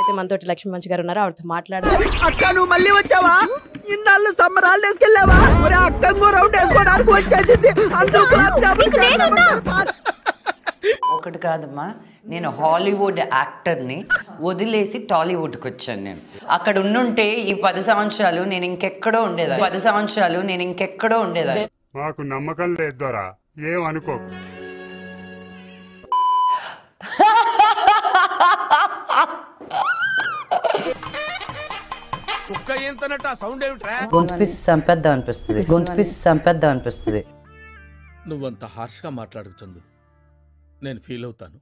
అయితే మనతోటి లక్ష్మి మంచి గారు ఉన్నారు, ఆవిడతో మాట్లాడదాం. అక్క నువ్వు మళ్ళీ వచ్చావా? ఇన్నాళ్ళు సమ్మర్ హాలిడేస్కి వెళ్ళావా? ఒరే అక్క రౌండ్ వేసుకోవడానికి వచ్చేసింది. ఒకటి కాదమ్మా, నేను హాలీవుడ్ యాక్టర్ని వదిలేసి టాలీవుడ్కి వచ్చాను. నేను అక్కడ ఉండుంటే ఈ 10 సంవత్సరాలు నేను ఇంకెక్కడో ఉండేదాన్ని. మాకు నమ్మకం లేదు దొరా, ఏం అనుకో. గొంతు పిసి చంపేద్దాం అనిపిస్తుంది. నువ్వంత హార్ష్గా మాట్లాడకు చందు, నేను ఫీల్ అవుతాను.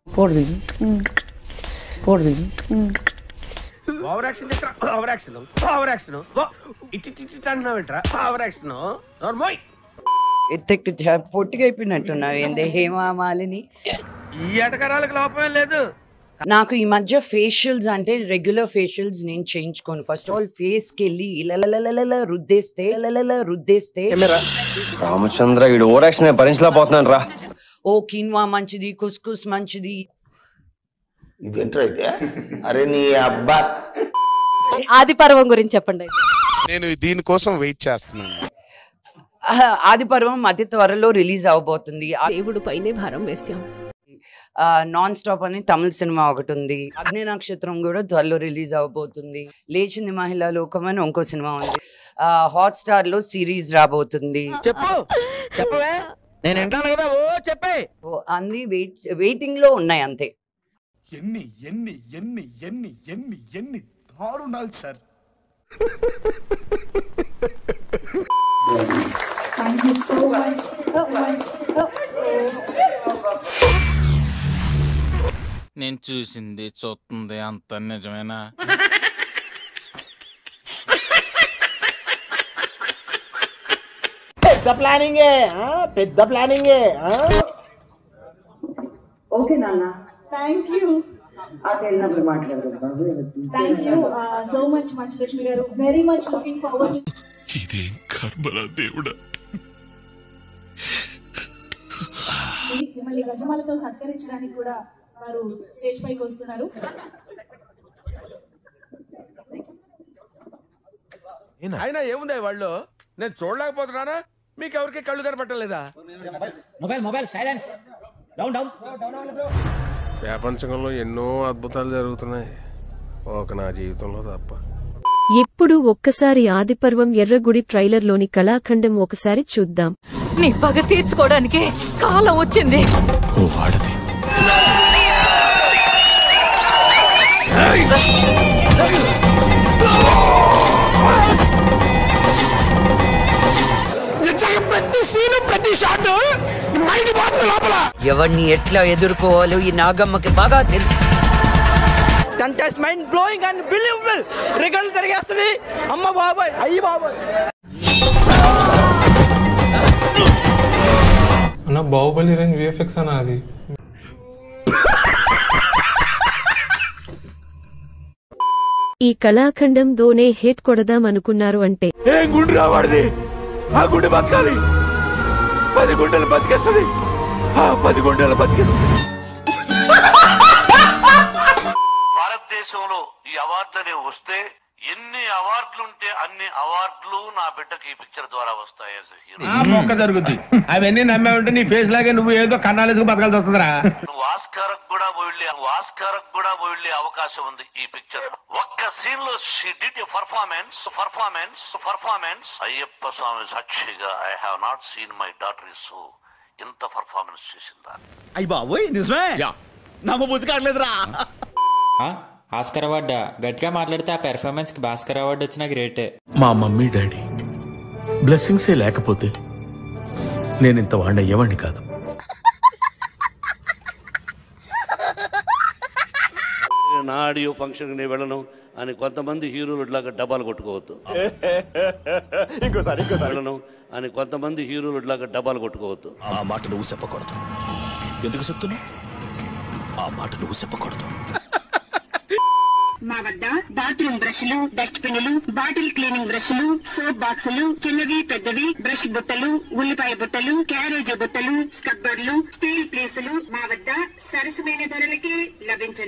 పొట్టిగా అయిపోయినట్టున్నావు ఏంది హేమామాలిని? ఈ ఎటకరాలకు లోపమే లేదు. నాకు ఈ మధ్య ఫేషియల్స్ అంటే రెగ్యులర్ ఫేషియల్స్ నేను చేయించుకోను. ఫస్ట్ ఆఫ్ ఆల్ ఫేస్ కి వెళ్ళి ఇలా రుద్దేస్తే రామచంద్ర ఈ ఓవరాక్షన్ భరించలేకపోతున్నాను రా. ఓ కిన్వా మంచిది, కుస్కుస్ మంచిది. అరే నీ అబ్బా. ఆది పర్వం గురించి చెప్పండి. నేను దీనికోసం వెయిట్ చేస్తున్నాను. ఆది పర్వం అతి త్వరలో రిలీజ్ అవబోతుంది. దేవుడు పైనే భారం వేసాం. నాన్ స్టాప్ అని తమిళ సినిమా ఒకటి ఉంది. అగ్ని నక్షత్రం కూడా త్వరలో రిలీజ్ అవబోతుంది. లేచింది మహిళా లోకం అని ఇంకో సినిమా ఉంది. హాట్‌స్టార్ లో సిరీస్ రాబోతుంది. అన్ని వెయిటింగ్ లో ఉన్నాయి అంతే. ఎన్ని ఎన్ని ఎన్ని ఎన్ని ఎన్ని ఎన్ని దారుణాలు సార్. నేను చూసింది చూస్తుంది అంత నిజమేనా? పెద్ద ప్లానింగే. ఓకే నాన్న, thank you so much Manchu Lakshmi గారు. Very much looking forward to. ఇదేం కర్మరా దేవుడా. మిమ్మల్ని గజమాలతో సత్కరించడానికి కూడా వారు స్టేజ్ పైకి వస్తున్నారు. అయినా ఏముంది వాళ్ళు, నేను చూడలేకపోతున్నానా? మీకు ఎవరికి కళ్ళు కనపట్టలేదా? ప్రపంచంలో ఎన్నో అద్భుతాలు జరుగుతున్నాయి, ఒక నా జీవితంలో తప్ప. ఎప్పుడు ఒక్కసారి ఆదిపర్వం ఎర్రగుడి ట్రైలర్ లోని కళాఖండం ఒకసారి చూద్దాం. నీ పగ తీర్చుకోవడానికి కాలం వచ్చింది. ప్రతి సీను ప్రతి షాట్ మైండ్ బాగుంది లోపల. ఎవరిని ఎట్లా ఎదుర్కోవాలో ఈ నాగమ్మకి బాగా తెలుసు. Contest mind blowing and believable. రికార్డులు తిరిగేస్తుంది. అమ్మ బాబాయ్, అయ్యి బాబాయ్. అన్న బాహుబలి రేంజ్ విఎఫ్ఎక్స్ అన్న అది. ఈ కళాఖండం దోనే హిట్ కొడదాం అనుకున్నారు అంటే ఏం గుండు రావాడిది? ఆ గుండె బతకాలి. 10 గుండెలు బతికేస్తుంది. 10 గుండెలు బతికేస్తుంది. భారతదేశంలో ఈ అవార్డులనే వస్తే ఎన్ని అవార్డులుంటే అన్ని అవార్డులు నా బిడ్డకి ఈ పిక్చర్ ద్వారా వస్తాయి. మొక్క జరుగుద్ది. అవన్నీ నమ్మే ఉంటే నీ ఫేస్ లాగే నువ్వు ఏదో కన్నాలేసుకు బతకాల్సి వస్తుందిరా. నువ్వు ఆస్కారకు కూడా వెళ్ళే అవకాశం ఉంది ఈ పిక్చర్. ఒక్క సీన్ లో she did a performance. Ayyappa Swamy సాక్షిగా I have not seen my daughter is so ఇంత పర్ఫార్మెన్స్ చేసిందా? అయ్య బాబోయ్ నిజమే, నమ్మబుద్ధి కావట్లేదురా. ఆస్కర్ అవార్డు గట్టిగా మాట్లాడితే ఆ పెర్ఫార్మెన్స్ కి భాస్కర్ అవార్డు వచ్చిన గ్రేటే. మా మమ్మీ డాడీ బ్లెస్సింగ్సే లేకపోతే నేను ఇంత వాడిని అయ్యేవాడిని కాదు. నా ఆడియో ఫంక్షన్ నేను వెళ్ళను అని కొంతమంది హీరోలు ఇట్లాగా డబ్బాలు కొట్టుకోవద్దు. ఇంకోసారి వెళ్ళను అని కొంతమంది హీరోలు ఇట్లాగా డబ్బాలు కొట్టుకోవద్దు. ఆ మాట నువ్వు చెప్పకూడదు. ఎందుకు చెప్తున్నా? ఆ మాట నువ్వు చెప్పకూడదు. మా వద్ద బాత్రూమ్ బ్రష్లు, డస్ట్ పిన్నులు, బాటిల్ క్లీనింగ్ బ్రష్లు, సోప్ బాక్సులు, చిన్నవి పెద్దవి, బ్రష్ బుట్టలు, ఉల్లిపాయ బుట్టలు, క్యారేజీ బుట్టలు, స్క్రబ్బర్లు, స్టీల్ ప్లేసులు మా వద్ద సరసమైన ధరలకే లభించను.